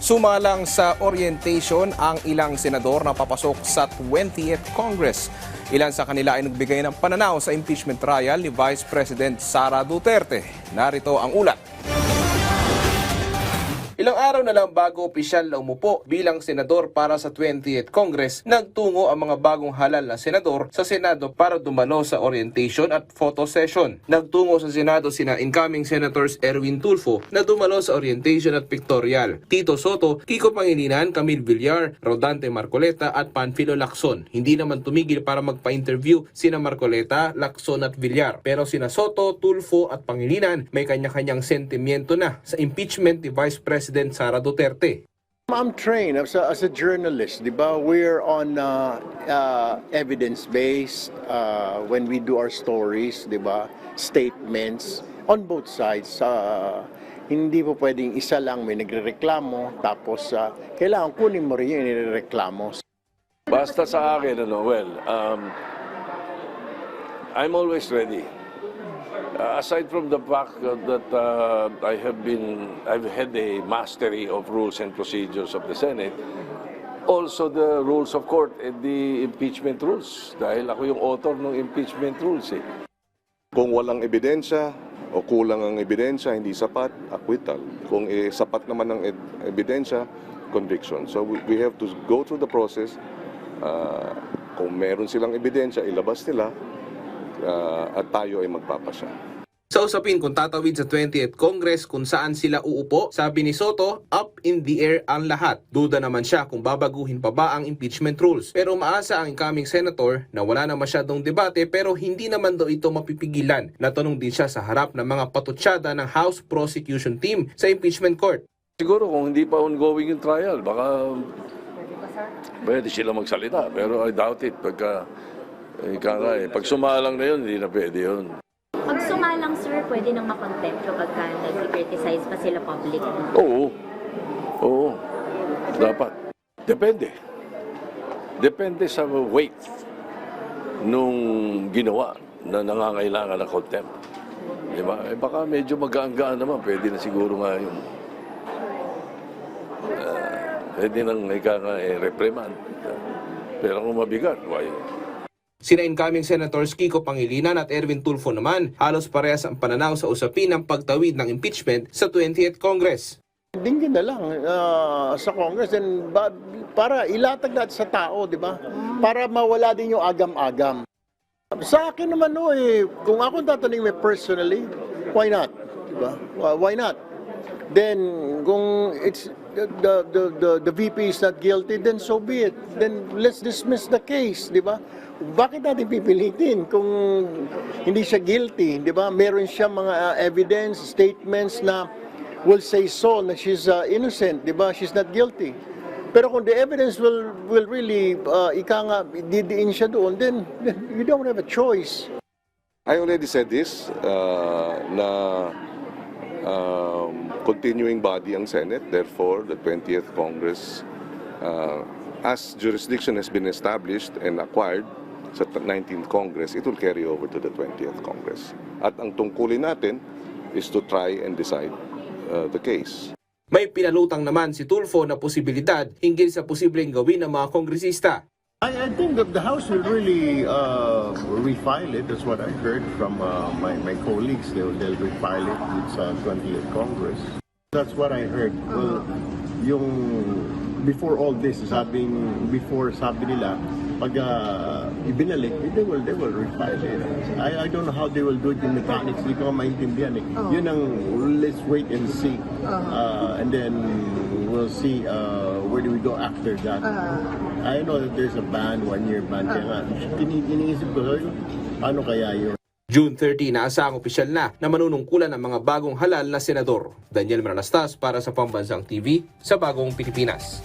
Sumalang sa orientation ang ilang senador na papasok sa 20th Congress. Ilan sa kanila ay nagbigay ng pananaw sa impeachment trial ni Vice President Sara Duterte. Narito ang ulat. Ilang araw na lang bago opisyal na umupo bilang senador para sa 20th Congress, nagtungo ang mga bagong halal na senador sa Senado para dumalo sa orientation at photo session. Nagtungo sa Senado sina incoming Senators Erwin Tulfo na dumalo sa orientation at pictorial, Tito Soto, Kiko Pangilinan, Camille Villar, Rodante Marcoleta at Panfilo Lacson. Hindi naman tumigil para magpa-interview sina Marcoleta, Lacson at Villar. Pero sina Soto, Tulfo at Pangilinan may kanya-kanyang sentimiento na sa impeachment ni Vice President Sara Duterte. I'm trained as a journalist, di ba? We're on evidence-based when we do our stories, di ba? Statements on both sides. Hindi po pwedeng isa lang may nagrereklamo tapos kailangan kunin mo rin yung nirereklamo. Basta sa akin, I'm always ready. Aside from the fact that I've had a mastery of rules and procedures of the Senate, also the rules of court and the impeachment rules. Dahil ako yung author ng impeachment rules. Kung walang ebidensya o kulang ang ebidensya, hindi sapat, acquittal. Kung sapat naman ang ebidensya, conviction. So we have to go through the process. Kung meron silang ebidensya, ilabas nila. At tayo ay magpapasya. Sa usapin kung tatawid sa 20th Congress kung saan sila uupo, sabi ni Soto, up in the air ang lahat. Duda naman siya kung babaguhin pa ba ang impeachment rules. Pero umaasa ang incoming senator na wala na masyadong debate pero hindi naman daw ito mapipigilan. Natanong din siya sa harap ng mga patutsyada ng House Prosecution Team sa impeachment court. Siguro kung hindi pa ongoing yung trial, baka pwede sila magsalita. Pero I doubt it. Pag sumalang na yun, hindi na pwede yun. Pag sumalang, sir, pwede nang makontempt kapag nag-criticize pa sila public? Oo. Dapat. Depende. Depende sa weight nung ginawa na nangangailangan ng contempt. Diba? Baka medyo magaan-gaan naman. Pwede na siguro nga yun. Pwede nang reprimand. Pero kung mabigat, why? Sina incoming Senators Kiko Pangilinan at Erwin Tulfo naman, halos parehas ang pananaw sa usapin ng pagtawid ng impeachment sa 20th Congress. Dinggin na lang sa Congress and para ilatag natin sa tao, di ba? Para mawala din yung agam-agam. Sa akin naman kung ako tatanungin me personally, why not? Di ba? Why not? Then kung it's the VP is not guilty, then so be it. Then let's dismiss the case, di ba? Bakit natin pipilitin kung hindi siya guilty, di ba? Meron siya mga evidence, statements na will say so na she's innocent, di ba? She's not guilty. Pero kung the evidence will really didiin siya doon, then you don't have a choice. I already said this na continuing body ang Senate, therefore the 20th Congress, as jurisdiction has been established and acquired sa 19th Congress, it will carry over to the 20th Congress. At ang tungkulin natin is to try and decide the case. May pinalutang naman si Tulfo na posibilidad hinggil sa posibleng gawin ng mga kongresista. I think that the House will really refile it. That's what I heard from my colleagues. They'll refile it with 20th Congress. That's what I heard. Yung before all this, sabi nila, pag ibinalik, they will refile it. I don't know how they will do it in mechanics. Hindi ko maintindihan Yun ang let's wait and see. And then we'll see where do we go after that. I know that there's a ban, 1-year ban. Kaya nga, iniisip ko, ano kaya yun? June 30, naasahang opisyal na manunungkulan ng mga bagong halal na senador. Daniel Manalastas para sa Pambansang TV sa Bagong Pilipinas.